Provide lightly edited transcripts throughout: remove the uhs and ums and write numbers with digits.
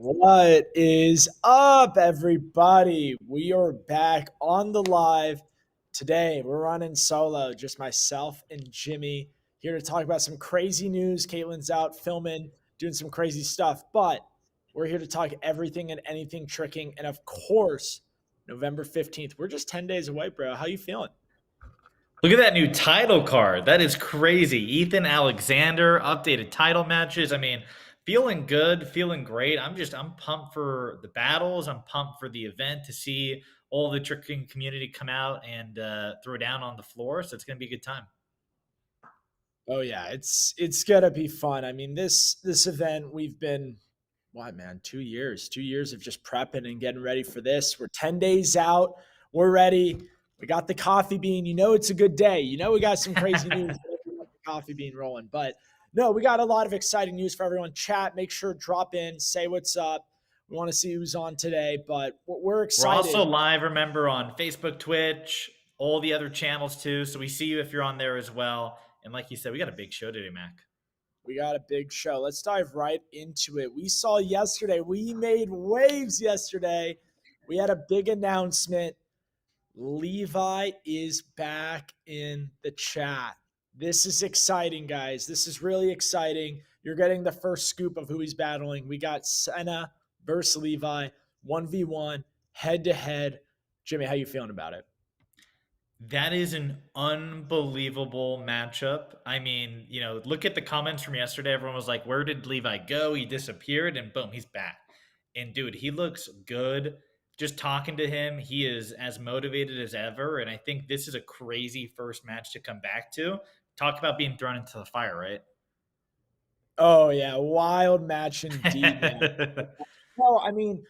What is up, everybody? We are back on the live today. We're running solo, just myself and Jimmy here to talk about some crazy news. Caitlin's out filming, doing some crazy stuff, but we're here to talk everything and anything tricking. And of course, November 15th. We're just 10 days away, bro. How you feeling? Look at that new title card. That is crazy. Ethan Alexander, updated title matches. I mean, feeling good, feeling great. I'm pumped for the battles. I'm pumped for the event to see all the tricking community come out and throw down on the floor. So it's going to be a good time. Oh yeah, it's gonna be fun. I mean, this event we've been what man, 2 years, 2 years of just prepping and getting ready for this. We're 10 days out. We're ready. We got the coffee bean. You know it's a good day. You know we got some crazy news. We got the coffee bean rolling. But no, we got a lot of exciting news for everyone. Chat, make sure drop in, say what's up. We want to see who's on today, but we're We're also excited. live, remember, on Facebook, Twitch, all the other channels too. So we see you if you're on there as well. And like you said, we got a big show today, Mac. We got a big show. Let's dive right into it. We saw yesterday, we made waves yesterday. We had a big announcement. Levi is back in the chat. This is exciting, guys. This is really exciting. You're getting the first scoop of who he's battling. We got Senna versus Levi, 1v1, head to head. Jimmy, how you feeling about it? That is an unbelievable matchup. I mean, look at the comments from yesterday. Everyone was like, "Where did Levi go? He disappeared," and boom, he's back. And dude, he looks good. Just talking to him, he is as motivated as ever. And I think this is a crazy first match to come back to. Talk about being thrown into the fire, right? Oh, yeah. Wild match indeed, man. No, I mean,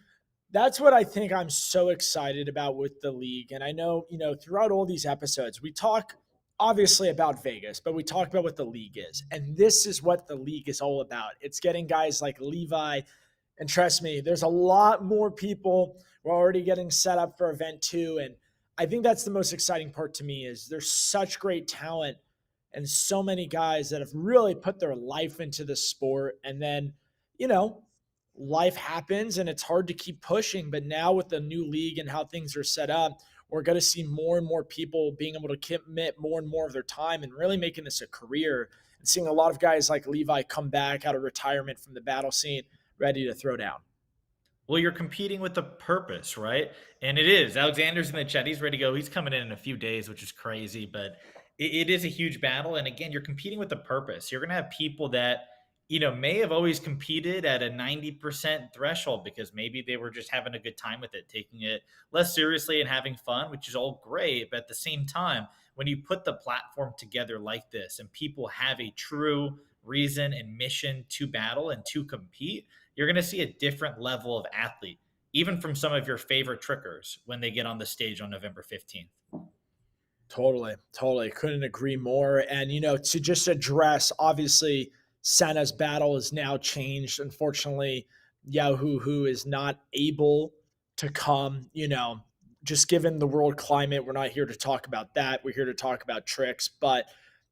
that's what I think I'm so excited about with the league. And I know, throughout all these episodes, we talk obviously about Vegas, but we talk about what the league is. And this is what the league is all about. It's getting guys like Levi. And trust me, there's a lot more people. We're already getting set up for event two. And I think that's the most exciting part to me is there's such great talent and so many guys that have really put their life into the sport. And then, you know, life happens and it's hard to keep pushing. But now with the new league and how things are set up, we're going to see more and more people being able to commit more and more of their time and really making this a career and seeing a lot of guys like Levi come back out of retirement from the battle scene ready to throw down. Well, you're competing with a purpose, right? And it is. Alexander's in the chat. He's ready to go. He's coming in a few days, which is crazy, but it is a huge battle. And again, you're competing with a purpose. You're going to have people that, may have always competed at a 90% threshold because maybe they were just having a good time with it, taking it less seriously and having fun, which is all great. But at the same time, when you put the platform together like this and people have a true reason and mission to battle and to compete, you're going to see a different level of athlete, even from some of your favorite trickers when they get on the stage on November 15th. Totally, totally. Couldn't agree more. And, to just address, obviously, Senna's battle is now changed. Unfortunately, Yahoo who is not able to come, just given the world climate, we're not here to talk about that. We're here to talk about tricks, but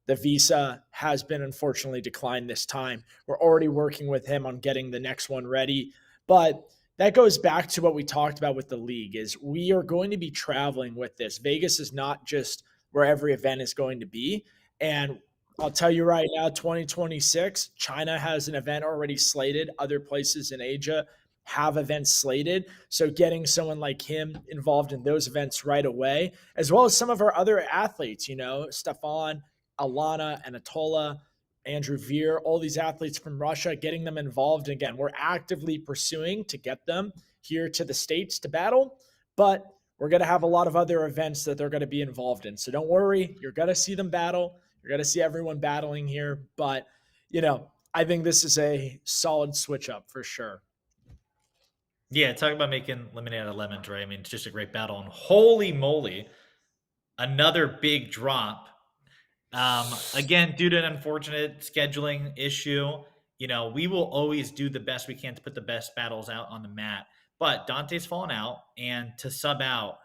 the visa has been unfortunately declined this time. We're already working with him on getting the next one ready. But that goes back to what we talked about with the league is we are going to be traveling with this. Vegas is not just where every event is going to be. And I'll tell you right now, 2026, China has an event already slated. Other places in Asia have events slated. So getting someone like him involved in those events right away, as well as some of our other athletes, Stefan, Alana, Anatola, Andrew Veer, all these athletes from Russia, getting them involved. And again, we're actively pursuing to get them here to the States to battle. But we're going to have a lot of other events that they're going to be involved in. So don't worry, you're going to see them battle. You're going to see everyone battling here. But, I think this is a solid switch up for sure. Yeah, talk about making lemonade out of lemons, right? I mean, it's just a great battle. And holy moly, another big drop. Again, due to an unfortunate scheduling issue, we will always do the best we can to put the best battles out on the mat. But Dante's fallen out, and to sub out,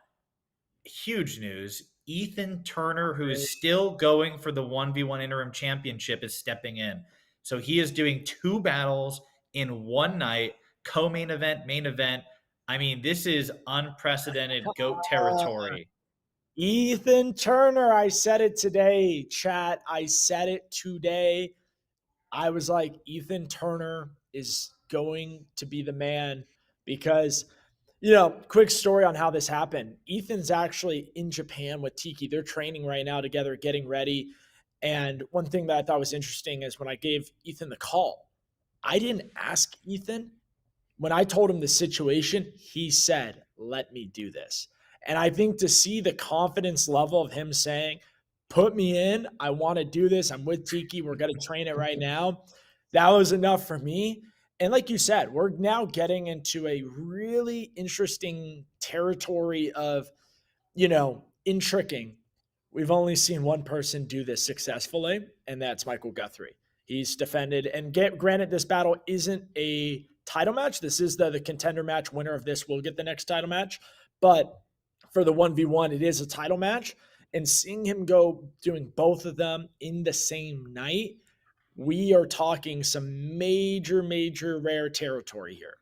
huge news. Ethan Turner, who is still going for the 1v1 interim championship, is stepping in. So he is doing two battles in one night, co-main event, main event. I mean, this is unprecedented GOAT territory. Ethan Turner, I said it today, chat. I said it today. I was like, Ethan Turner is going to be the man because, quick story on how this happened. Ethan's actually in Japan with Tiki. They're training right now together, getting ready. And one thing that I thought was interesting is when I gave Ethan the call, I didn't ask Ethan. When I told him the situation, he said, let me do this. And I think to see the confidence level of him saying, put me in, I want to do this. I'm with Tiki. We're going to train it right now. That was enough for me. And like you said, we're now getting into a really interesting territory of, in tricking. We've only seen one person do this successfully, and that's Michael Guthrie. He's defended, and granted, this battle isn't a title match. This is the contender match. Winner of this will get the next title match. But for the 1v1, it is a title match. And seeing him go doing both of them in the same night, we are talking some major, major rare territory here.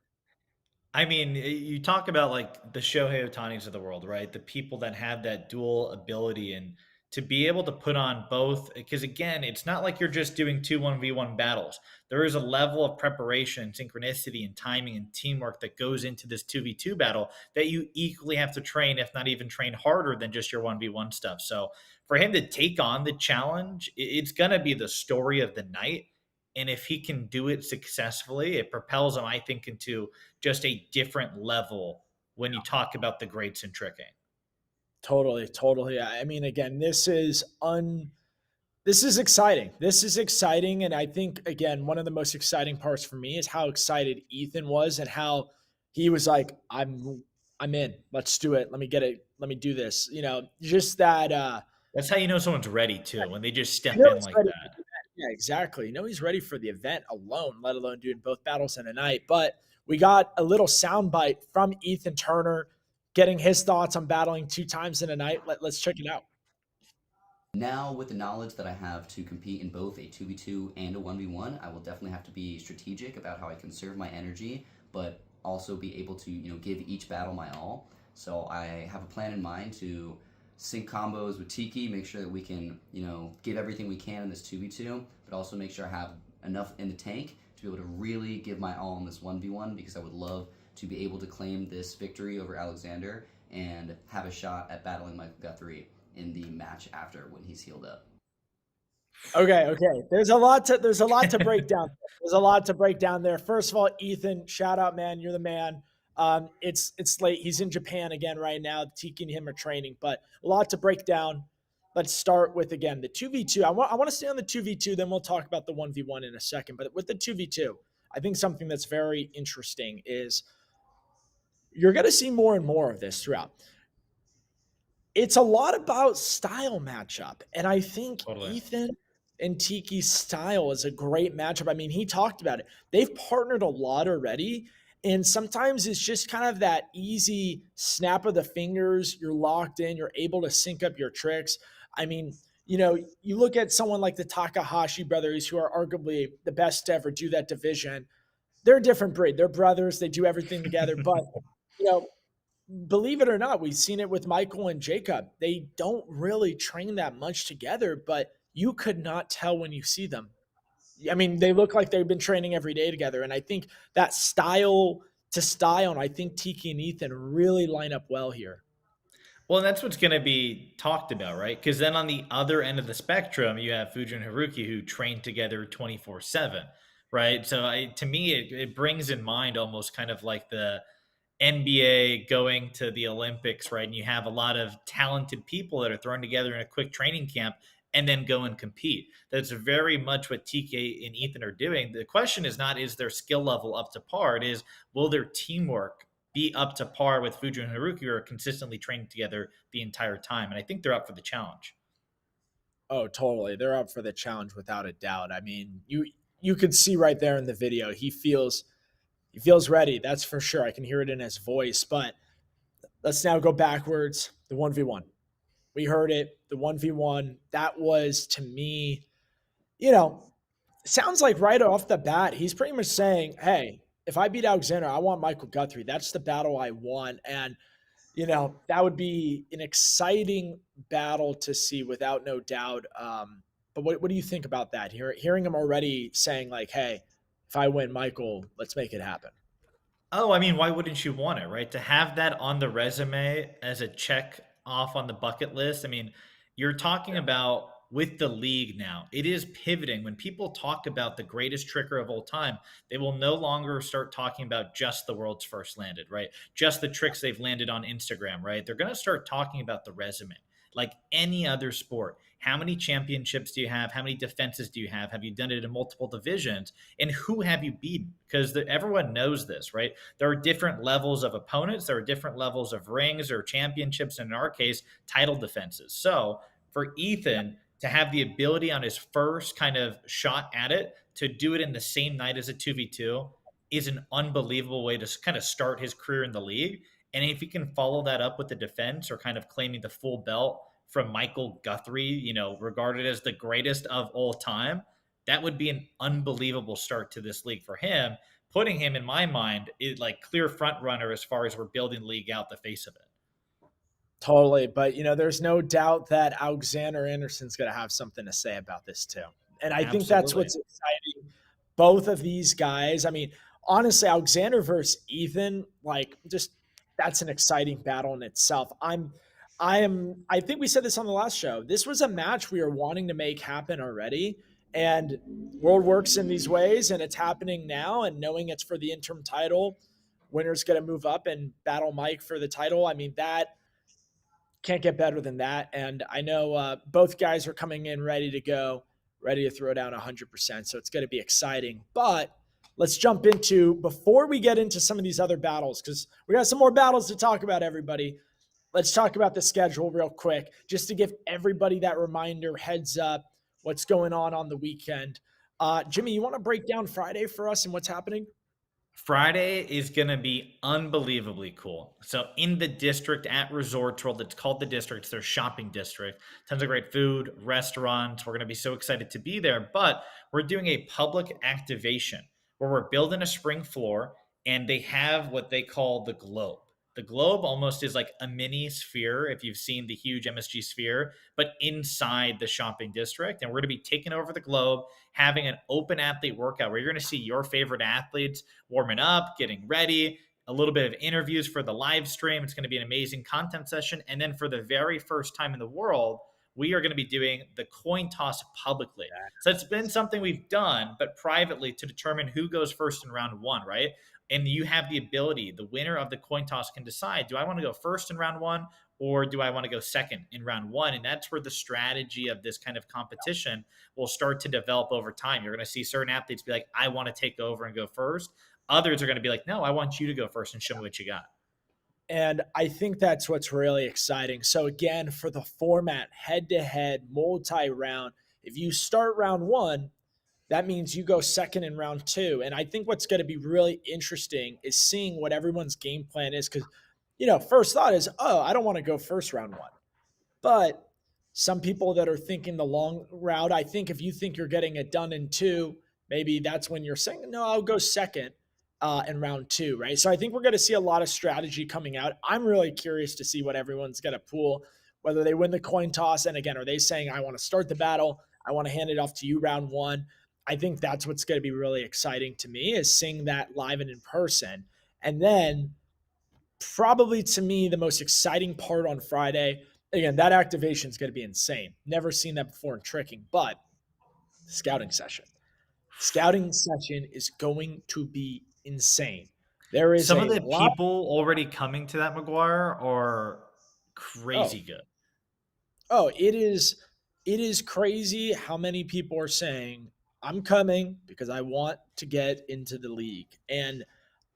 I mean, you talk about like the Shohei Otanis of the world, right? The people that have that dual ability and to be able to put on both, because again, it's not like you're just doing two 1v1 battles. There is a level of preparation, synchronicity, and timing and teamwork that goes into this 2v2 battle that you equally have to train, if not even train harder than just your 1v1 stuff. So for him to take on the challenge, it's going to be the story of the night. And if he can do it successfully, it propels him, I think, into just a different level when you talk about the greats in tricking. Totally, totally. I mean, again, this is exciting. This is exciting. And I think, again, one of the most exciting parts for me is how excited Ethan was and how he was like, I'm in. Let's do it. Let me get it. Let me do this. Just that That's how you know someone's ready too, when they just you step know in he's like ready for that. the event. Yeah, exactly. He's ready for the event alone, let alone doing both battles in a night. But we got a little soundbite from Ethan Turner getting his thoughts on battling two times in a night. Let's check it out. Now, with the knowledge that I have to compete in both a 2v2 and a 1v1, I will definitely have to be strategic about how I conserve my energy, but also be able to, give each battle my all. So I have a plan in mind to sync combos with Tiki, make sure that we can, give everything we can in this 2v2, but also make sure I have enough in the tank to be able to really give my all in this 1v1 because I would love to be able to claim this victory over Alexander and have a shot at battling Michael Guthrie in the match after when he's healed up. Okay, okay. There's a lot to break down. There's a lot to break down there. First of all, Ethan, shout out, man. You're the man. It's late. He's in Japan again right now. Tiki and him are training, but a lot to break down. Let's start with again the 2v2. I want to stay on the 2v2, then we'll talk about the 1v1 in a second. But with the 2v2, I think something that's very interesting is you're going to see more and more of this throughout. It's a lot about style matchup. And I think Totally. Ethan and Tiki's style is a great matchup. I mean, he talked about it. They've partnered a lot already. And sometimes it's just kind of that easy snap of the fingers. You're locked in, you're able to sync up your tricks. I mean, you look at someone like the Takahashi brothers, who are arguably the best to ever do that division. They're a different breed. They're brothers, they do everything together. But, you know, believe it or not, we've seen it with Michael and Jacob. They don't really train that much together, but you could not tell when you see them. I mean, they look like they've been training every day together. And I think that style to style, and I think Tiki and Ethan really line up well here. Well, that's what's going to be talked about, right? Because then on the other end of the spectrum, you have Fuji and Haruki who train together 24/7, right? So to me, it brings in mind almost kind of like the NBA going to the Olympics, right? And you have a lot of talented people that are thrown together in a quick training camp and then go and compete. That's very much what TK and Ethan are doing. The question is not, is their skill level up to par? It is, will their teamwork be up to par with Fuji and Haruki, who are consistently training together the entire time? And I think they're up for the challenge. Oh, totally. They're up for the challenge without a doubt. I mean, you could see right there in the video, he feels ready. That's for sure. I can hear it in his voice. But let's now go backwards. The 1v1. We heard it. The 1v1. That was to me, you know, sounds like right off the bat, he's pretty much saying, hey, if I beat Alexander, I want Michael Guthrie. That's the battle I want. And, that would be an exciting battle to see without no doubt. But what do you think about that? Hearing him already saying, like, hey, if I win, Michael, let's make it happen. Oh, I mean, why wouldn't you want it, right? To have that on the resume as a check off on the bucket list. I mean, you're talking about with the league now, it is pivoting. When people talk about the greatest tricker of all time, they will no longer start talking about just the world's first landed, right? Just the tricks they've landed on Instagram, right? They're going to start talking about the resume like any other sport. How many championships do you have? How many defenses do you have? Have you done it in multiple divisions? And who have you beaten? Because everyone knows this, right? There are different levels of opponents. There are different levels of rings or championships, and in our case, title defenses. So for Ethan to have the ability on his first kind of shot at it to do it in the same night as a 2v2 is an unbelievable way to kind of start his career in the league. And if he can follow that up with the defense or kind of claiming the full belt from Michael Guthrie, regarded as the greatest of all time, that would be an unbelievable start to this league for him, putting him in my mind is like clear front runner as far as we're building the league out the face of it. Totally. But, there's no doubt that Alexander Anderson's going to have something to say about this too. And I think that's Absolutely. what's exciting. Both of these guys, I mean, honestly, Alexander versus Ethan, like, just that's an exciting battle in itself. I think we said this on the last show. This was a match we were wanting to make happen already. And world works in these ways, and it's happening now. And knowing it's for the interim title, winner's going to move up and battle Mike for the title. I mean, that can't get better than that. And I know both guys are coming in ready to go, ready to throw down 100%. So it's going to be exciting. But let's jump into, before we get into some of these other battles, because we got some more battles to talk about, everybody. Let's talk about the schedule real quick, just to give everybody that reminder, heads up, what's going on the weekend. Jimmy, you want to break down Friday for us and what's happening? Friday is going to be unbelievably cool. So in the district at Resorts World, it's called the district. It's their shopping district. Tons of great food, restaurants. We're going to be so excited to be there. But we're doing a public activation where we're building a spring floor and they have what they call the globe. The globe almost is like a mini sphere, if you've seen the huge MSG sphere, but inside the shopping district. And we're going to be taking over the globe, having an open athlete workout where you're going to see your favorite athletes warming up, getting ready, a little bit of interviews for the live stream. It's going to be an amazing content session. And then for the very first time in the world, we are going to be doing the coin toss publicly. So it's been something we've done, but privately, to determine who goes first in round one, right? And you have the ability, the winner of the coin toss can decide, do I want to go first in round one or do I want to go second in round one? And that's where the strategy of this kind of competition will start to develop over time. You're going to see certain athletes be like, I want to take over and go first. Others are going to be like, no, I want you to go first and show me what you got. And I think that's what's really exciting. So again, for the format, head-to-head, multi-round, if you start round one, that means you go second in round two. And I think what's going to be really interesting is seeing what everyone's game plan is. Because, first thought is, oh, I don't want to go first round one. But some people that are thinking the long route, I think if you think you're getting it done in two, maybe that's when you're saying, no, I'll go second in round two, right? So I think we're going to see a lot of strategy coming out. I'm really curious to see what everyone's going to pull, whether they win the coin toss. And again, are they saying, I want to start the battle? I want to hand it off to you round one. I think that's what's going to be really exciting to me, is seeing that live and in person. And then probably to me, the most exciting part on Friday, again, that activation is going to be insane. Never seen that before in tricking, but scouting session. Scouting session is going to be insane. There is Some a of the lot. people already coming to that Maguire are Oh, crazy good. oh, it is crazy how many people are saying, I'm coming because I want to get into the league. And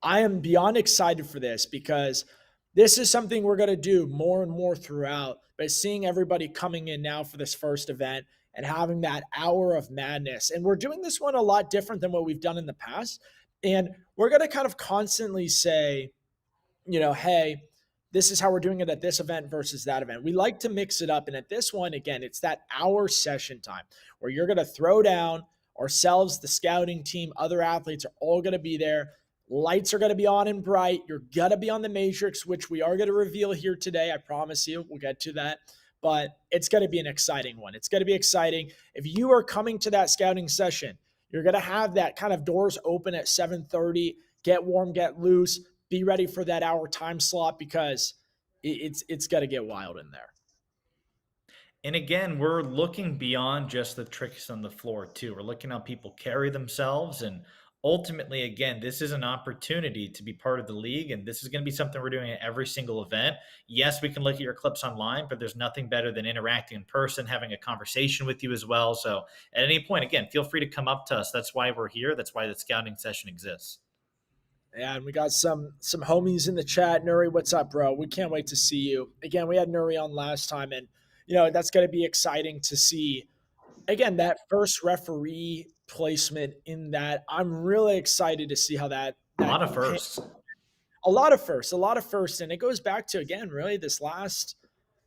I am beyond excited for this, because this is something we're going to do more and more throughout. But seeing everybody coming in now for this first event and having that hour of madness. And we're doing this one a lot different than what we've done in the past. And we're going to kind of constantly say, hey, this is how we're doing it at this event versus that event. We like to mix it up. And at this one, again, it's that hour session time where you're going to throw down. Ourselves, the scouting team, other athletes are all going to be there. Lights are going to be on and bright. You're going to be on the Matrix, which we are going to reveal here today. I promise you. We'll get to that. But it's going to be an exciting one. It's going to be exciting. If you are coming to that scouting session, you're going to have that kind of doors open at 7:30. Get warm, get loose, be ready for that hour time slot because it's got to get wild in there. And again, we're looking beyond just the tricks on the floor too. We're looking how people carry themselves, and ultimately, again, this is an opportunity to be part of the league, and this is going to be something we're doing at every single event. Yes, we can look at your clips online, but there's nothing better than interacting in person, having a conversation with you as well. So at any point, again, feel free to come up to us. That's why we're here. That's why the scouting session exists. Yeah, and we got some homies in the chat. Nuri, what's up, bro? We can't wait to see you. Again, we had Nuri on last time, and that's going to be exciting to see. Again, that first referee placement in that, I'm really excited to see how that A lot that of firsts. a lot of firsts, and it goes back to again, really this last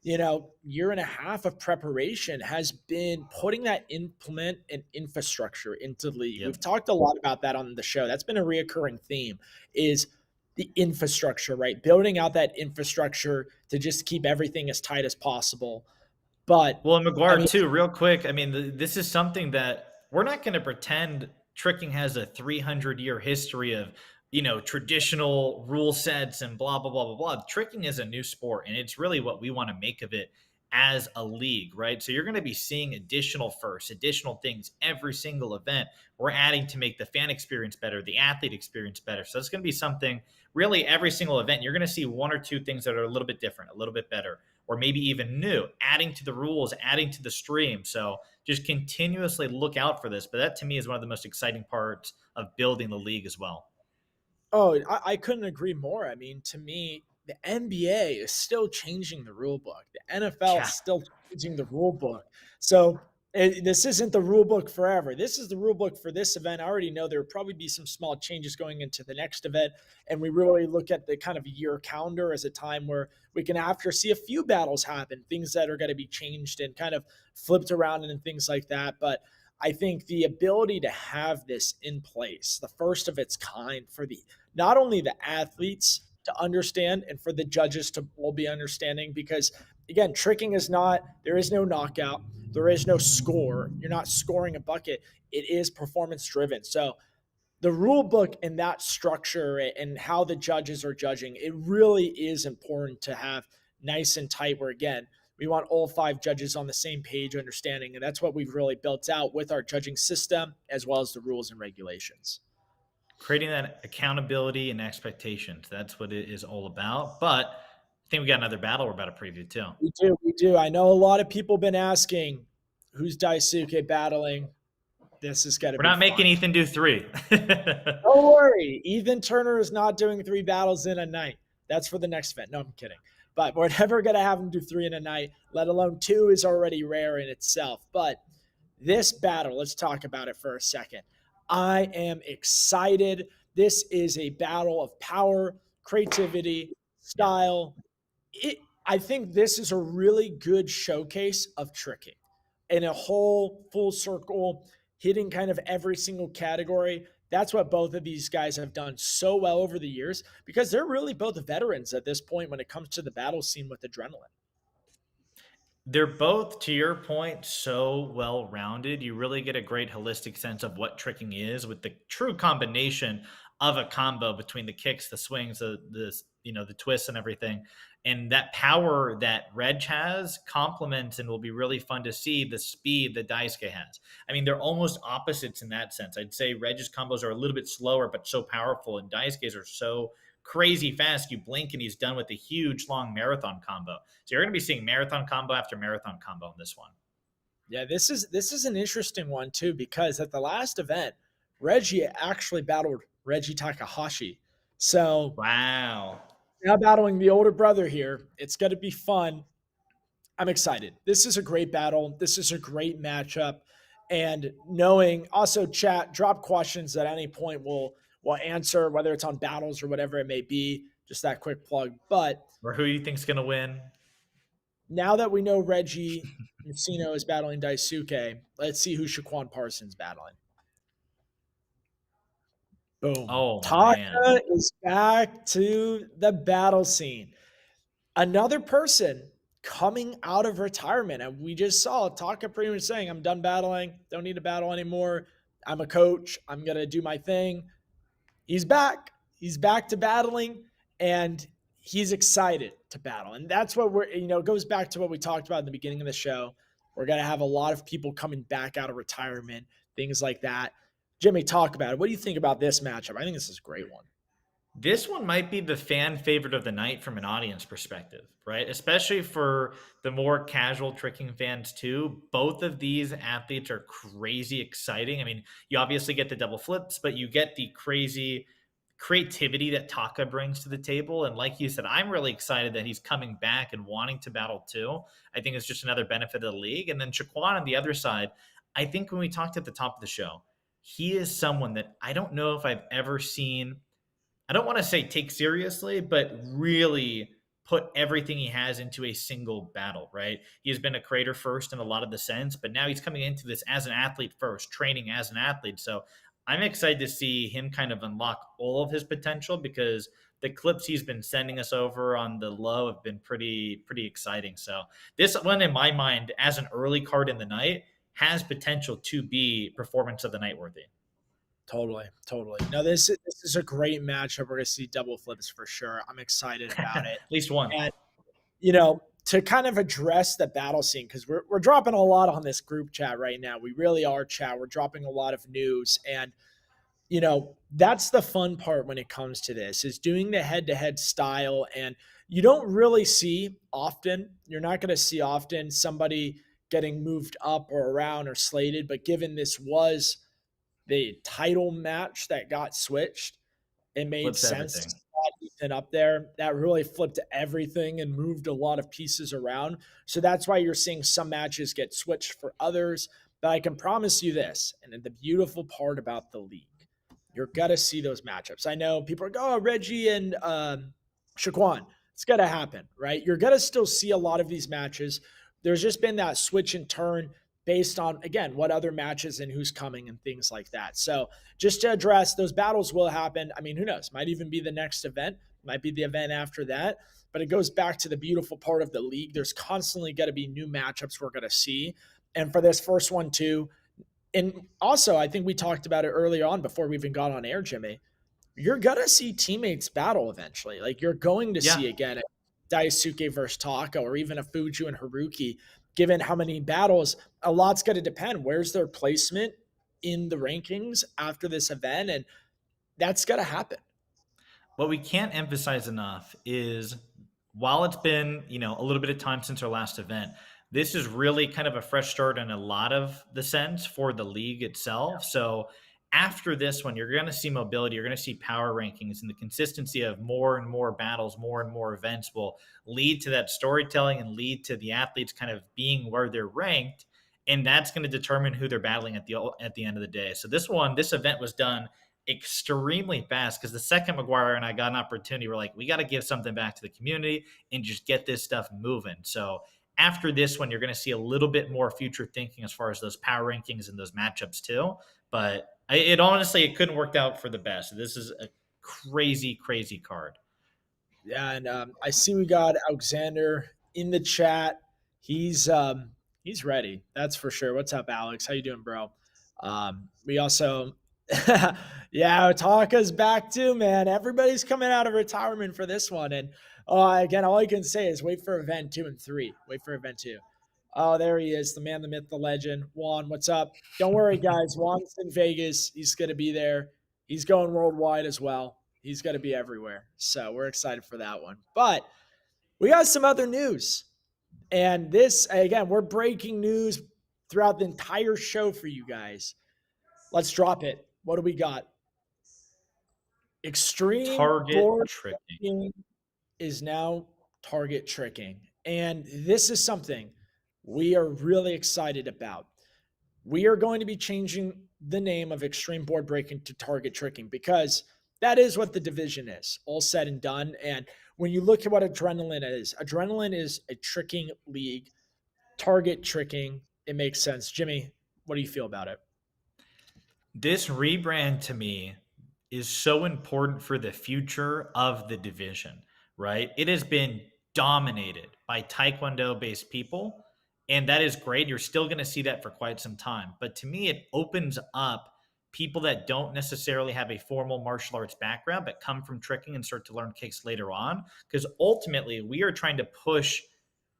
year and a half of preparation has been putting that implement and infrastructure into the league. Yep. We've talked a lot about that on the show. That's been a reoccurring theme is the infrastructure, right? Building out that infrastructure to just keep everything as tight as possible. But Well, and I Maguire mean, too, real quick. I mean, this is something that we're not going to pretend tricking has a 300-year history of, traditional rule sets and blah, blah, blah, blah, blah. Tricking is a new sport, and it's really what we want to make of it as a league, right? So you're going to be seeing additional firsts, additional things every single event. We're adding to make the fan experience better, the athlete experience better. So it's going to be something really every single event. You're going to see one or two things that are a little bit different, a little bit better, or maybe even new, adding to the rules, adding to the stream. So just continuously look out for this. But that to me is one of the most exciting parts of building the league as well. oh, I couldn't agree more. I mean, to me, the NBA is still changing the rule book. The NFL Yeah. is still changing the rule book. So this isn't the rule book forever. This is the rule book for this event. I already know there will probably be some small changes going into the next event. And we really look at the kind of year calendar as a time where we can after see a few battles happen, things that are going to be changed and kind of flipped around and things like that. But I think the ability to have this in place, the first of its kind for the not only the athletes to understand and for the judges to all be understanding, because again, tricking is not, there is no knockout, there is no score. You're not scoring a bucket. It is performance driven. So the rule book and that structure and how the judges are judging, it really is important to have nice and tight where again, we want all five judges on the same page understanding. And that's what we've really built out with our judging system as well as the rules and regulations. Creating that accountability and expectations. That's what it is all about. But I think we got another battle we're about to preview too. We do. We do. I know a lot of people been asking who's Daisuke battling. This is going to We're be not making fun. Ethan do 3. Don't worry. Ethan Turner is not doing 3 battles in a night. That's for the next event. No, I'm kidding. But we're never going to have him do 3 in a night, let alone 2 is already rare in itself. But this battle, let's talk about it for a second. I am excited. This is a battle of power, creativity, style. I think this is a really good showcase of tricking in a whole full circle, hitting kind of every single category. That's what both of these guys have done so well over the years because they're really both veterans at this point when it comes to the battle scene with adrenaline. They're both, to your point, so well rounded. You really get a great holistic sense of what tricking is with the true combination of a combo between the kicks, the swings, the twists and everything. And that power that Reg has complements and will be really fun to see the speed that Daisuke has. I mean, they're almost opposites in that sense. I'd say Reg's combos are a little bit slower, but so powerful, and Daisuke's are so crazy fast. You blink and he's done with a huge long marathon combo. So you're going to be seeing marathon combo after marathon combo in this one. Yeah, this is an interesting one too because at the last event, Reggie actually battled Reggie Takahashi. So Wow. now battling the older brother here. It's going to be fun. I'm excited. This is a great battle. This is a great matchup. And knowing also chat, drop questions at any point. We'll answer whether it's on battles or whatever it may be. Just that quick plug. But Or who you think's going to win? now that we know Reggie Messino is battling Daisuke, let's see who Shaquan Parsons battling. Boom. Oh man. Taka is back to the battle scene. Another person coming out of retirement. And we just saw Taka pretty much saying, I'm done battling. Don't need to battle anymore. I'm a coach. I'm going to do my thing. He's back. He's back to battling and he's excited to battle. And that's what it goes back to what we talked about in the beginning of the show. We're going to have a lot of people coming back out of retirement, things like that. Jimmy, talk about it. What do you think about this matchup? I think this is a great one. This one might be the fan favorite of the night from an audience perspective, right? Especially for the more casual tricking fans, too. Both of these athletes are crazy exciting. I mean, you obviously get the double flips, but you get the crazy creativity that Taka brings to the table. And like you said, I'm really excited that he's coming back and wanting to battle too. I think it's just another benefit of the league. And then Shaquan on the other side, I think when we talked at the top of the show, he is someone that I don't know if I've ever seen. I don't want to say take seriously, but really put everything he has into a single battle, right? He has been a creator first in a lot of the sense, but now he's coming into this as an athlete first, training as an athlete. So I'm excited to see him kind of unlock all of his potential because the clips he's been sending us over on the low have been pretty exciting. So this one, in my mind, as an early card in the night, has potential to be performance of the night worthy. Totally, totally. No, this is a great matchup. We're gonna see double flips for sure. I'm excited about At it. least one. And to kind of address the battle scene, because we're dropping a lot on this group chat right now. We really are, chat. We're dropping a lot of news. And that's the fun part when it comes to this is doing the head-to-head style. And you don't really see often, you're not gonna see often somebody getting moved up or around or slated, but given this was the title match that got switched, it made Flips sense to everything. slot Ethan up there. That really flipped everything and moved a lot of pieces around. So that's why you're seeing some matches get switched for others. But I can promise you this, and the beautiful part about the league, you're gonna see those matchups. I know people are going, oh, Reggie and Shaquan. It's gonna happen, right? You're gonna still see a lot of these matches. There's just been that switch and turn based on again what other matches and who's coming and things like that. So just to address those battles will happen. I mean, who knows? Might even be the next event, might be the event after that. But it goes back to the beautiful part of the league. There's constantly going to be new matchups we're going to see. And for this first one, too, and also, I think we talked about it earlier on before we even got on air, Jimmy. You're gonna see teammates battle eventually. Like you're going to Yeah. see again a Daisuke versus Taka or even a Fuju and Haruki. Given how many battles, a lot's going to depend. Where's their placement in the rankings after this event, and that's going to happen. What we can't emphasize enough is while it's been, a little bit of time since our last event, this is really kind of a fresh start in a lot of the sense for the league itself. So after this one, you're going to see mobility, you're going to see power rankings, and the consistency of more and more battles, more and more events will lead to that storytelling and lead to the athletes kind of being where they're ranked. And that's going to determine who they're battling at the end of the day. So this event was done extremely fast because the second Maguire and I got an opportunity, we're like, we got to give something back to the community and just get this stuff moving. So after this one, you're going to see a little bit more future thinking as far as those power rankings and those matchups too. But it honestly, it couldn't work out for the best. This is a crazy, crazy card. Yeah, and I see we got Alexander in the chat. He's ready. That's for sure. What's up, Alex? How you doing, bro? We also, yeah, Taka's back too, man. Everybody's coming out of retirement for this one, and again, all I can say is wait for event 2 and 3. Wait for event 2. Oh, there he is, the man, the myth, the legend, Juan. What's up? Don't worry, guys. Juan's in Vegas. He's gonna be there. He's going worldwide as well. He's going to be everywhere. So we're excited for that one. But we got some other news. And this, again, we're breaking news throughout the entire show for you guys. Let's drop it. What do we got? Extreme Target board tricking. tricking is now target tricking. And this is something we are really excited about. We are going to be changing the name of extreme board breaking to target tricking because that is what the division is, all said and done. And when you look at what adrenaline is a tricking league, target tricking, it makes sense. Jimmy, what do you feel about it? This rebrand to me is so important for the future of the division, right? It has been dominated by Taekwondo based people, and that is great. You're still going to see that for quite some time. But to me, it opens up people that don't necessarily have a formal martial arts background, but come from tricking and start to learn kicks later on. Because ultimately, we are trying to push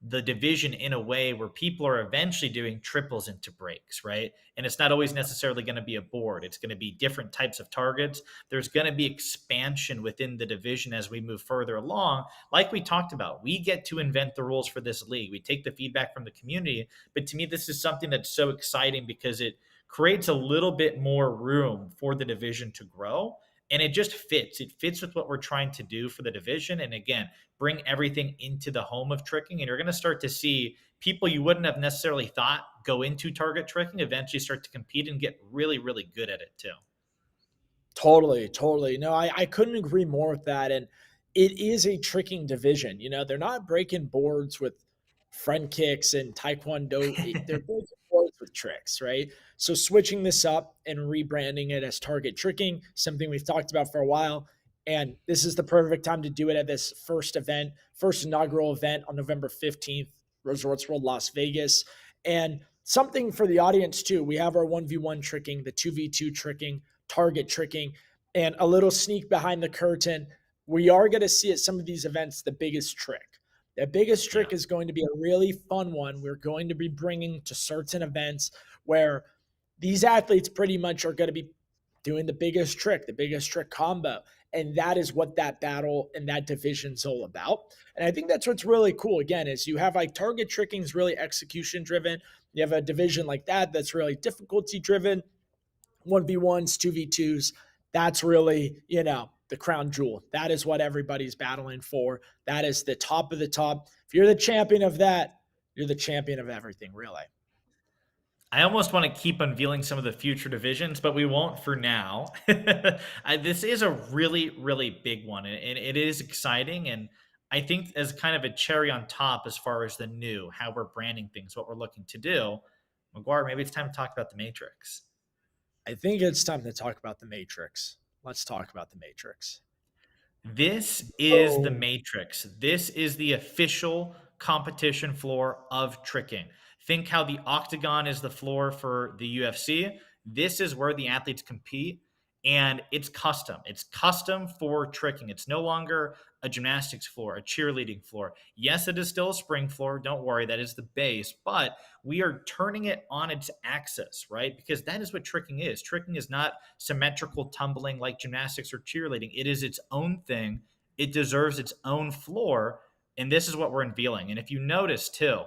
the division in a way where people are eventually doing triples into breaks, right? And it's not always necessarily going to be a board. It's going to be different types of targets. There's going to be expansion within the division as we move further along. Like we talked about, we get to invent the rules for this league. We take the feedback from the community. But to me, this is something that's so exciting because it creates a little bit more room for the division to grow. And it just fits. It fits with what we're trying to do for the division. And again, bring everything into the home of tricking. And you're going to start to see people you wouldn't have necessarily thought go into target tricking eventually start to compete and get really, really good at it too. Totally, totally. No, I couldn't agree more with that. And it is a tricking division. They're not breaking boards with friend kicks and taekwondo. They're breaking boards with tricks, right? So switching this up and rebranding it as target tricking, something we've talked about for a while. And this is the perfect time to do it at this first inaugural event on November 15th, Resorts World Las Vegas. And something for the audience too. We have our 1v1 tricking, the 2v2 tricking, target tricking, and a little sneak behind the curtain. We are going to see at some of these events the biggest trick. The biggest Yeah. trick is going to be a really fun one. We're going to be bringing to certain events where these athletes pretty much are going to be doing the biggest trick combo. And that is what that battle and that division's all about. And I think that's what's really cool. Again, is you have like target tricking is really execution driven. You have a division like that that's really difficulty driven. 1v1s, 2v2s. That's really, the crown jewel. That is what everybody's battling for. That is the top of the top. If you're the champion of that, you're the champion of everything, really. I almost want to keep unveiling some of the future divisions, but we won't for now. This is a really, really big one, and it is exciting. And I think as kind of a cherry on top, as far as the new, how we're branding things, what we're looking to do, Maguire, maybe it's time to talk about the Matrix. I think it's time to talk about the Matrix. Let's talk about the Matrix. This is the Oh, Matrix. This is the official competition floor of tricking. Think how the octagon is the floor for the UFC. This is where the athletes compete, and it's custom. It's custom for tricking. It's no longer a gymnastics floor, a cheerleading floor. Yes, it is still a spring floor. Don't worry, that is the base, but we are turning it on its axis, right? Because that is what tricking is. Tricking is not symmetrical tumbling like gymnastics or cheerleading. It is its own thing. It deserves its own floor. And this is what we're unveiling. And if you notice too,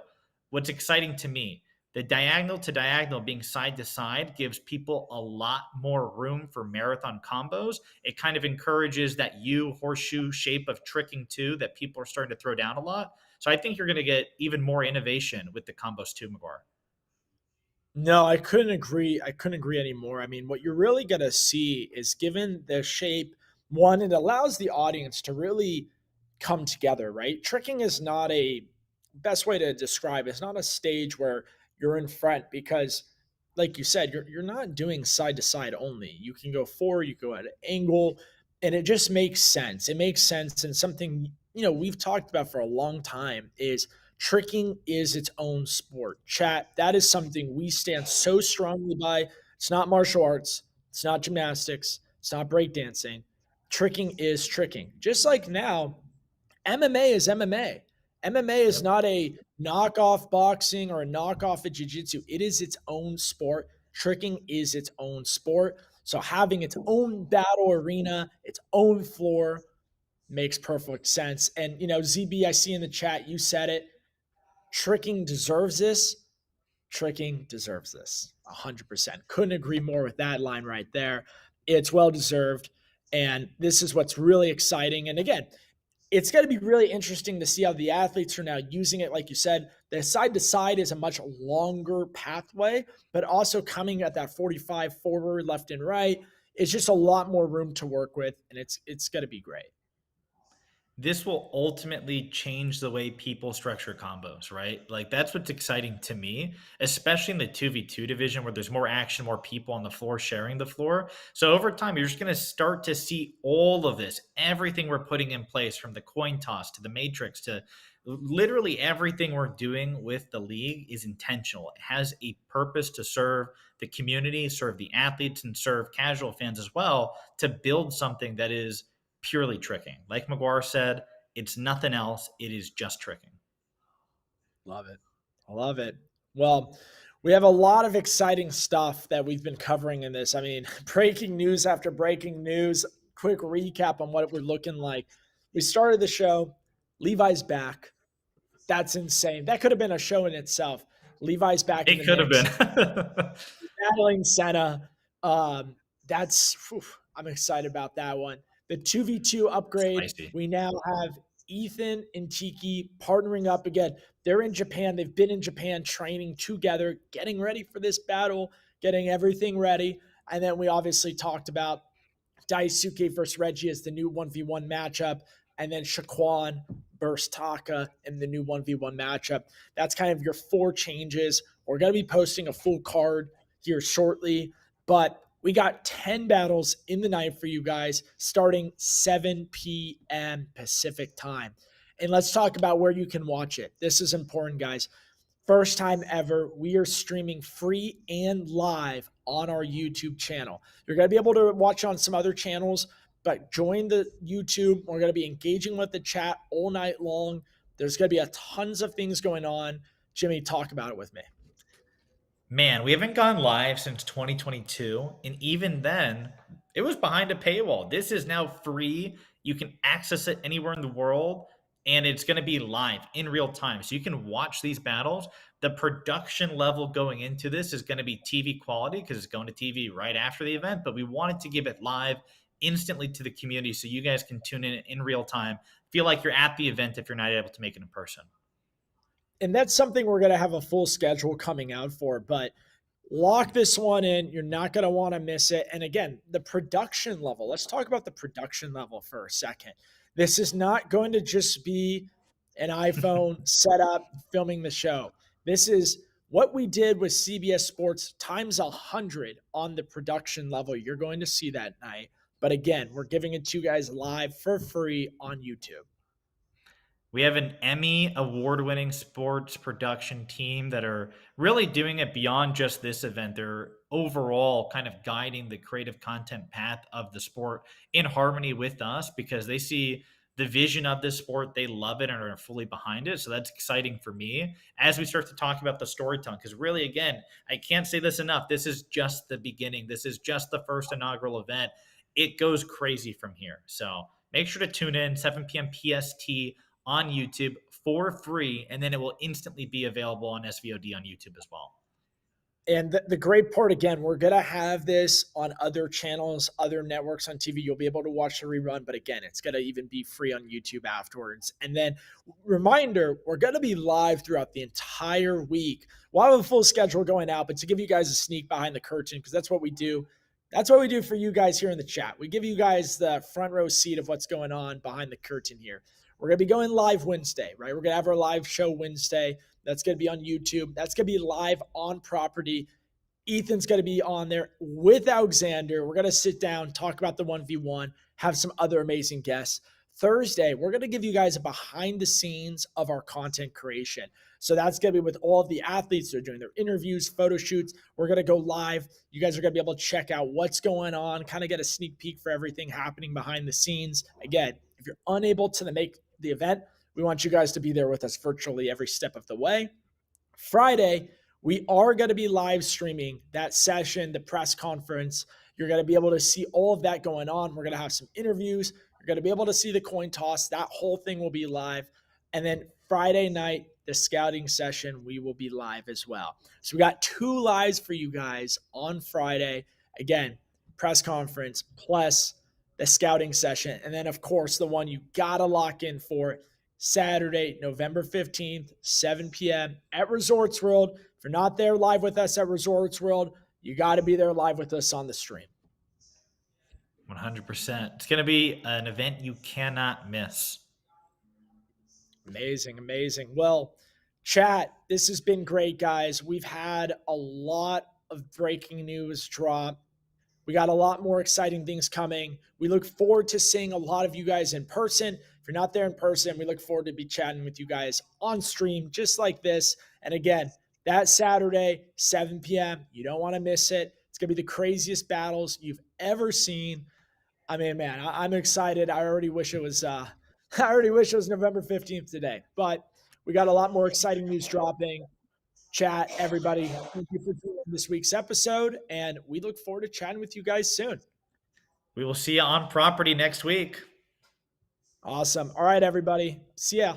what's exciting to me, the diagonal to diagonal being side to side gives people a lot more room for marathon combos. It kind of encourages that U horseshoe shape of tricking too that people are starting to throw down a lot. So I think you're going to get even more innovation with the combos too, Maguire. no, I couldn't agree. I couldn't agree anymore. I mean, what you're really going to see is given the shape, one, it allows the audience to really come together, right? Tricking is not a best way to describe it's not a stage where you're in front because like you said, you're not doing side to side only. You can go forward, you go at an angle, and it just makes sense. It makes sense. And something, we've talked about for a long time is tricking is its own sport. Chat, that is something we stand so strongly by. It's not martial arts, it's not gymnastics, it's not breakdancing. Tricking is tricking. Just like now, MMA is MMA. MMA is Yep. not a knockoff boxing or a knockoff of jiu-jitsu. It is its own sport. Tricking is its own sport. So having its own battle arena, its own floor makes perfect sense. And ZB, I see in the chat, you said it. Tricking deserves this. Tricking deserves this. 100%. Couldn't agree more with that line right there. It's well deserved. And this is what's really exciting. And again, it's going to be really interesting to see how the athletes are now using it. Like you said, the side to side is a much longer pathway, but also coming at that 45 forward, left and right, it's just a lot more room to work with, and it's going to be great. this will ultimately change the way people structure combos, right? Like that's what's exciting to me, especially in the 2v2 division where there's more action, more people on the floor sharing the floor. So over time, you're just going to start to see all of this, everything we're putting in place from the coin toss to the matrix to literally everything we're doing with the league is intentional. It has a purpose to serve the community, serve the athletes, and serve casual fans as well to build something that is purely tricking. Like Maguire said, it's nothing else. It is just tricking. Love it. I love it. Well, we have a lot of exciting stuff that we've been covering in this. I mean, breaking news after breaking news. Quick recap on what we're looking like. We started the show. Levi's back. That's insane. That could have been a show in itself. Levi's back in It the could have mix, been. battling Senna. That's I'm excited about that one. The 2v2 upgrade. Spicy. We now have Ethan and Tiki partnering up again. They're in Japan. They've been in Japan training together, getting ready for this battle, getting everything ready. And then we obviously talked about Daisuke versus Reggie as the new 1v1 matchup, and then Shaquan versus Taka in the new 1v1 matchup. That's kind of your 4 changes. We're going to be posting a full card here shortly, but we got 10 battles in the night for you guys starting 7 p.m. Pacific time. And let's talk about where you can watch it. This is important, guys. First time ever, we are streaming free and live on our YouTube channel. You're going to be able to watch on some other channels, but join the YouTube. We're going to be engaging with the chat all night long. There's going to be a tons of things going on. Jimmy, talk about it with me. Man, we haven't gone live since 2022. And even then, it was behind a paywall. This is now free. You can access it anywhere in the world, and it's going to be live in real time. So you can watch these battles. The production level going into this is going to be TV quality because it's going to TV right after the event. But we wanted to give it live instantly to the community so you guys can tune in real time. Feel like you're at the event if you're not able to make it in person. And that's something we're going to have a full schedule coming out for, but lock this one in. You're not going to want to miss it. And again, the production level. Let's talk about the production level for a second. This is not going to just be an iPhone set up filming the show. This is what we did with CBS Sports times 100 on the production level. You're going to see that night. But again, we're giving it to you guys live for free on YouTube. We have an Emmy award-winning sports production team that are really doing it beyond just this event. They're overall kind of guiding the creative content path of the sport in harmony with us because they see the vision of this sport. They love it and are fully behind it. So that's exciting for me as we start to talk about the storytelling. Because really, again, I can't say this enough. This is just the beginning. This is just the first inaugural event. It goes crazy from here. So make sure to tune in 7 p.m. PST on YouTube for free, and then it will instantly be available on SVOD on YouTube as well. And the great part, again, we're going to have this on other channels, other networks on TV. You'll be able to watch the rerun, but again, it's going to even be free on YouTube afterwards. And then, reminder, we're going to be live throughout the entire week. We'll have a full schedule going out, but to give you guys a sneak behind the curtain, because that's what we do. That's what we do for you guys here in the chat. We give you guys the front row seat of what's going on behind the curtain here. We're going to be going live Wednesday, right? We're going to have our live show Wednesday. That's going to be on YouTube. That's going to be live on property. Ethan's going to be on there with Alexander. We're going to sit down, talk about the 1v1, have some other amazing guests. Thursday, we're going to give you guys a behind the scenes of our content creation. So that's going to be with all of the athletes. They're doing their interviews, photo shoots. We're going to go live. You guys are going to be able to check out what's going on, kind of get a sneak peek for everything happening behind the scenes. Again, if you're unable to make the event, we want you guys to be there with us virtually every step of the way. Friday, we are going to be live streaming that session, the press conference. You're going to be able to see all of that going on. We're going to have some interviews. You're going to be able to see the coin toss. That whole thing will be live. And then Friday night, the scouting session, we will be live as well. So we got 2 lives for you guys on Friday. Again, press conference plus the scouting session. And then, of course, the one you got to lock in for Saturday, November 15th, 7 p.m. at Resorts World. If you're not there live with us at Resorts World, you got to be there live with us on the stream. 100%. It's going to be an event you cannot miss. Amazing, amazing. Well, chat, this has been great, guys. We've had a lot of breaking news drop. We got a lot more exciting things coming. We look forward to seeing a lot of you guys in person. If you're not there in person, we look forward to be chatting with you guys on stream just like this. And again, that Saturday, 7 p.m., you don't want to miss it. It's going to be the craziest battles you've ever seen. I mean, man, I'm excited. I already wish it was I already wish it was November 15th today. But we got a lot more exciting news dropping. Chat, everybody, thank you for tuning in this week's episode, and we look forward to chatting with you guys soon. We will see you on property next week. Awesome. All right, everybody. See ya.